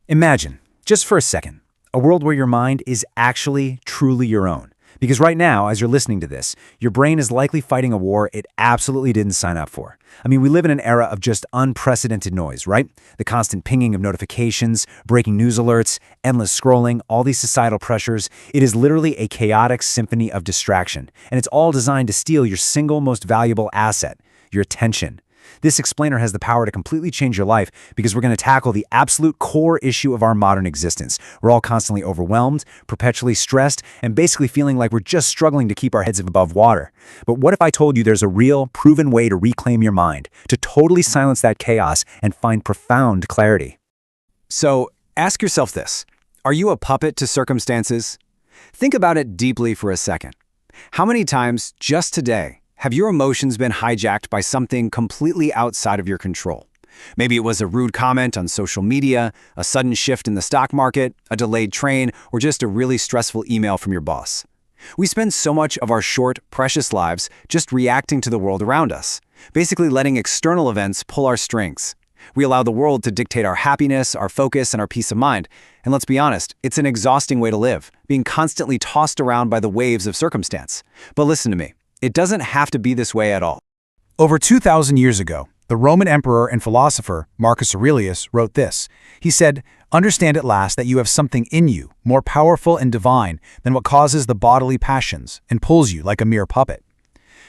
Imagine, just for a second, a world where your mind is actually, truly your own. Because right now, as you're listening to this, your brain is likely fighting a war it absolutely didn't sign up for. I mean, we live in an era of just unprecedented noise, right? The constant pinging of notifications, breaking news alerts, endless scrolling, all these societal pressures. It is literally a chaotic symphony of distraction, and it's all designed to steal your single most valuable asset, your attention. This explainer has the power to completely change your life because we're going to tackle the absolute core issue of our modern existence. We're all constantly overwhelmed, perpetually stressed, and basically feeling like we're just struggling to keep our heads above water. But what if I told you there's a real, proven way to reclaim your mind, to totally silence that chaos and find profound clarity? So, ask yourself this. Are you a puppet to circumstances? Think about it deeply for a second. How many times, just today, have your emotions been hijacked by something completely outside of your control? Maybe it was a rude comment on social media, a sudden shift in the stock market, a delayed train, or just a really stressful email from your boss. We spend so much of our short, precious lives just reacting to the world around us, basically letting external events pull our strings. We allow the world to dictate our happiness, our focus, and our peace of mind. And let's be honest, it's an exhausting way to live, being constantly tossed around by the waves of circumstance. But listen to me. It doesn't have to be this way at all. Over 2,000 years ago, the Roman emperor and philosopher Marcus Aurelius wrote this. He said, "Understand at last that you have something in you more powerful and divine than what causes the bodily passions and pulls you like a mere puppet."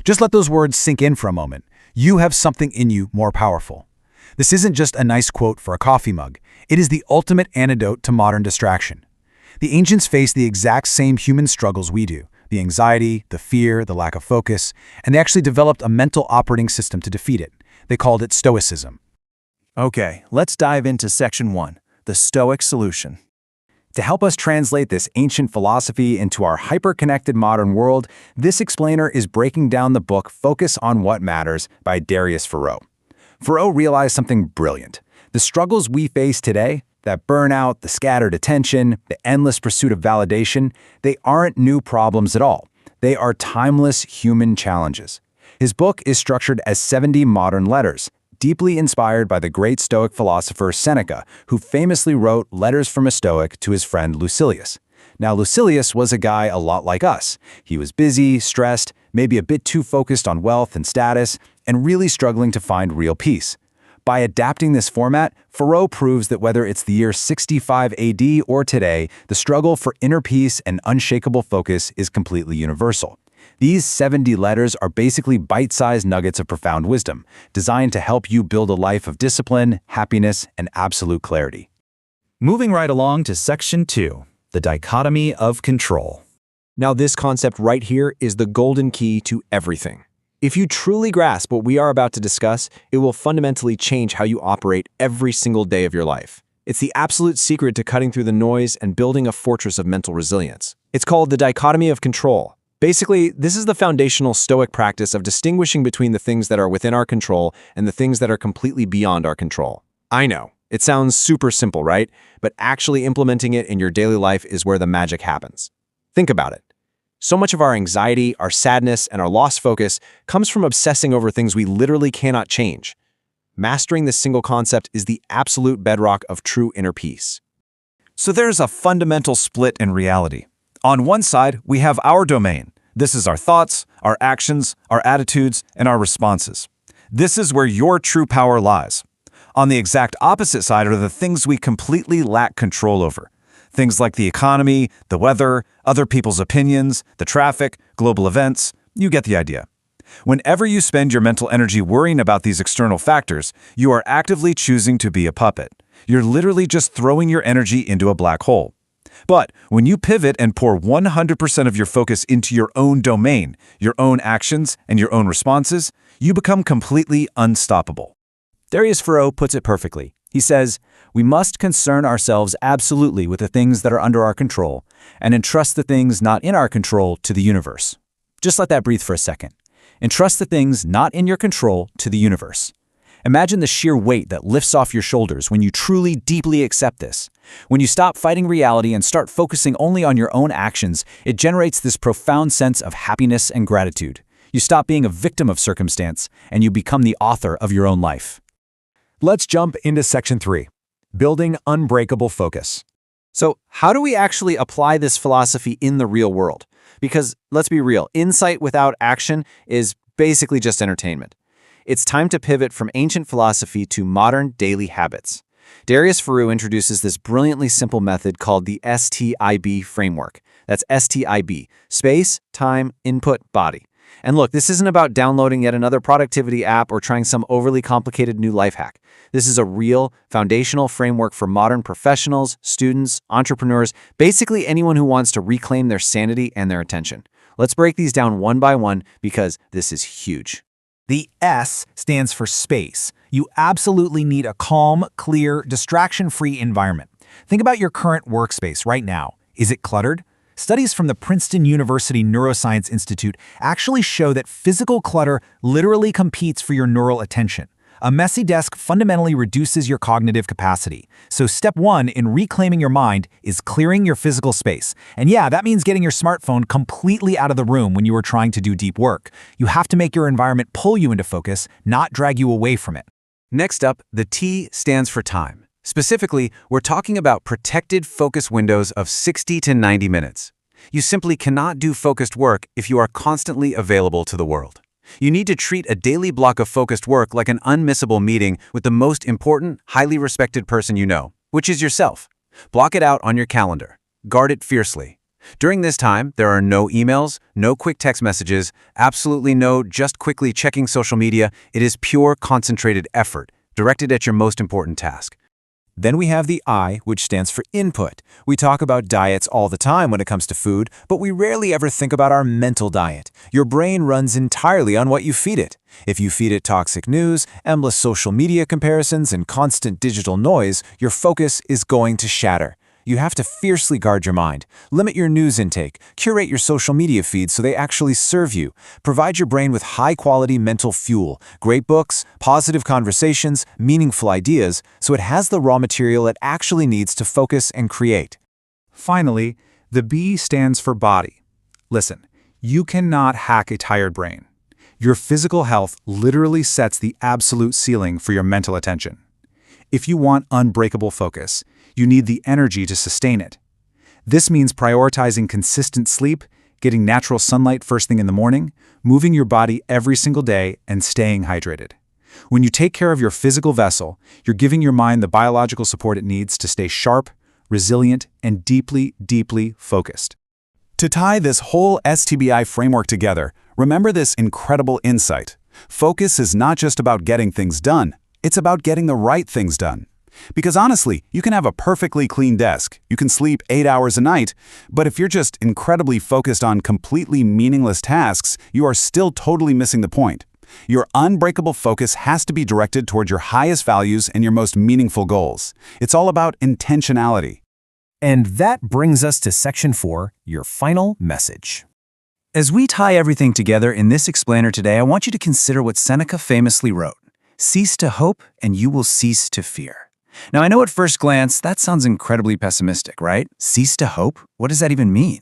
Just let those words sink in for a moment. You have something in you more powerful. This isn't just a nice quote for a coffee mug. It is the ultimate antidote to modern distraction. The ancients faced the exact same human struggles we do. The anxiety, the fear, the lack of focus, and they actually developed a mental operating system to defeat it. They called it Stoicism. Okay, let's dive into Section 1, the Stoic Solution. To help us translate this ancient philosophy into our hyper-connected modern world, this explainer is breaking down the book Focus on What Matters by Darius Foroux. Foroux realized something brilliant. The struggles we face today, that burnout, the scattered attention, the endless pursuit of validation, they aren't new problems at all. They are timeless human challenges. His book is structured as 70 modern letters, deeply inspired by the great Stoic philosopher Seneca, who famously wrote Letters from a Stoic to his friend Lucilius. Now, Lucilius was a guy a lot like us. He was busy, stressed, maybe a bit too focused on wealth and status, and really struggling to find real peace. By adapting this format, Foroux proves that whether it's the year 65 AD or today, the struggle for inner peace and unshakable focus is completely universal. These 70 letters are basically bite-sized nuggets of profound wisdom, designed to help you build a life of discipline, happiness, and absolute clarity. Moving right along to Section 2, the dichotomy of control. Now, this concept right here is the golden key to everything. If you truly grasp what we are about to discuss, it will fundamentally change how you operate every single day of your life. It's the absolute secret to cutting through the noise and building a fortress of mental resilience. It's called the dichotomy of control. Basically, this is the foundational Stoic practice of distinguishing between the things that are within our control and the things that are completely beyond our control. I know, it sounds super simple, right? But actually implementing it in your daily life is where the magic happens. Think about it. So much of our anxiety, our sadness, and our lost focus comes from obsessing over things we literally cannot change. Mastering this single concept is the absolute bedrock of true inner peace. So there's a fundamental split in reality. On one side, we have our domain. This is our thoughts, our actions, our attitudes, and our responses. This is where your true power lies. On the exact opposite side are the things we completely lack control over. Things like the economy, the weather, other people's opinions, the traffic, global events. You get the idea. Whenever you spend your mental energy worrying about these external factors, you are actively choosing to be a puppet. You're literally just throwing your energy into a black hole. But when you pivot and pour 100% of your focus into your own domain, your own actions, and your own responses, you become completely unstoppable. Darius Foroux puts it perfectly. He says, "We must concern ourselves absolutely with the things that are under our control and entrust the things not in our control to the universe." Just let that breathe for a second. Entrust the things not in your control to the universe. Imagine the sheer weight that lifts off your shoulders when you truly, deeply accept this. When you stop fighting reality and start focusing only on your own actions, it generates this profound sense of happiness and gratitude. You stop being a victim of circumstance, and you become the author of your own life. Let's jump into Section 3, building unbreakable focus. So, how do we actually apply this philosophy in the real world? Because, let's be real, insight without action is basically just entertainment. It's time to pivot from ancient philosophy to modern daily habits. Darius Foroux introduces this brilliantly simple method called the STIB framework. That's STIB, space, time, input, body. And look, this isn't about downloading yet another productivity app or trying some overly complicated new life hack. This is a real, foundational framework for modern professionals, students, entrepreneurs, basically anyone who wants to reclaim their sanity and their attention. Let's break these down one by one because this is huge. The S stands for space. You absolutely need a calm, clear, distraction-free environment. Think about your current workspace right now. Is it cluttered? Studies from the Princeton University Neuroscience Institute actually show that physical clutter literally competes for your neural attention. A messy desk fundamentally reduces your cognitive capacity. So step 1 in reclaiming your mind is clearing your physical space. And yeah, that means getting your smartphone completely out of the room when you are trying to do deep work. You have to make your environment pull you into focus, not drag you away from it. Next up, the T stands for time. Specifically, we're talking about protected focus windows of 60 to 90 minutes. You simply cannot do focused work if you are constantly available to the world. You need to treat a daily block of focused work like an unmissable meeting with the most important, highly respected person you know, which is yourself. Block it out on your calendar. Guard it fiercely. During this time, there are no emails, no quick text messages, absolutely no just quickly checking social media. It is pure, concentrated effort, directed at your most important task. Then we have the I, which stands for input. We talk about diets all the time when it comes to food, but we rarely ever think about our mental diet. Your brain runs entirely on what you feed it. If you feed it toxic news, endless social media comparisons, and constant digital noise, your focus is going to shatter. You have to fiercely guard your mind. Limit your news intake. Curate your social media feeds so they actually serve you. Provide your brain with high-quality mental fuel, great books, positive conversations, meaningful ideas, so it has the raw material it actually needs to focus and create. Finally, the B stands for body. Listen, you cannot hack a tired brain. Your physical health literally sets the absolute ceiling for your mental attention. If you want unbreakable focus, you need the energy to sustain it. This means prioritizing consistent sleep, getting natural sunlight first thing in the morning, moving your body every single day, and staying hydrated. When you take care of your physical vessel, you're giving your mind the biological support it needs to stay sharp, resilient, and deeply, deeply focused. To tie this whole STBI framework together, remember this incredible insight. Focus is not just about getting things done, it's about getting the right things done. Because honestly, you can have a perfectly clean desk, you can sleep 8 hours a night, but if you're just incredibly focused on completely meaningless tasks, you are still totally missing the point. Your unbreakable focus has to be directed toward your highest values and your most meaningful goals. It's all about intentionality. And that brings us to Section 4, your final message. As we tie everything together in this explainer today, I want you to consider what Seneca famously wrote. Cease to hope, and you will cease to fear. Now, I know at first glance, that sounds incredibly pessimistic, right? Cease to hope? What does that even mean?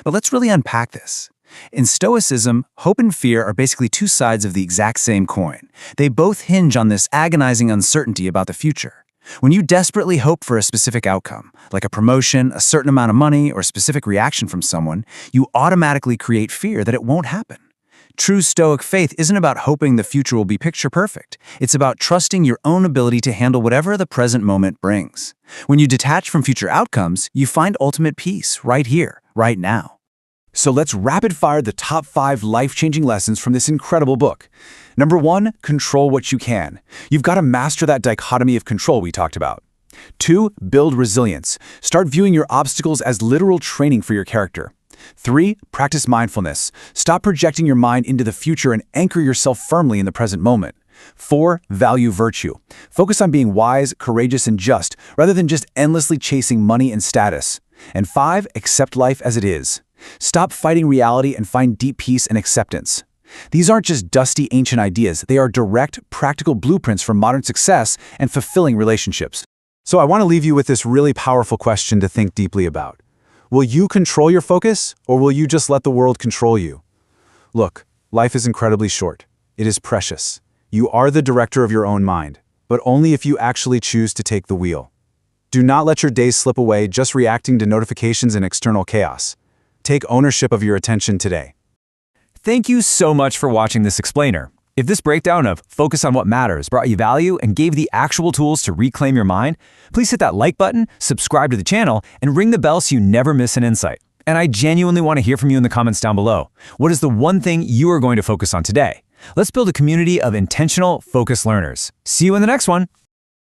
But let's really unpack this. In Stoicism, hope and fear are basically two sides of the exact same coin. They both hinge on this agonizing uncertainty about the future. When you desperately hope for a specific outcome, like a promotion, a certain amount of money, or a specific reaction from someone, you automatically create fear that it won't happen. True Stoic faith isn't about hoping the future will be picture perfect. It's about trusting your own ability to handle whatever the present moment brings. When you detach from future outcomes, you find ultimate peace right here, right now. So let's rapid fire the top 5 life-changing lessons from this incredible book. Number 1, control what you can. You've got to master that dichotomy of control we talked about. 2, build resilience. Start viewing your obstacles as literal training for your character. 3, practice mindfulness. Stop projecting your mind into the future and anchor yourself firmly in the present moment. 4, value virtue. Focus on being wise, courageous, and just, rather than just endlessly chasing money and status. And 5, accept life as it is. Stop fighting reality and find deep peace and acceptance. These aren't just dusty ancient ideas, they are direct, practical blueprints for modern success and fulfilling relationships. So I want to leave you with this really powerful question to think deeply about. Will you control your focus, or will you just let the world control you? Look, life is incredibly short. It is precious. You are the director of your own mind, but only if you actually choose to take the wheel. Do not let your days slip away just reacting to notifications and external chaos. Take ownership of your attention today. Thank you so much for watching this explainer. If this breakdown of focus on what matters brought you value and gave the actual tools to reclaim your mind, please hit that like button, subscribe to the channel, and ring the bell so you never miss an insight. And I genuinely want to hear from you in the comments down below. What is the one thing you are going to focus on today? Let's build a community of intentional, focused learners. See you in the next one.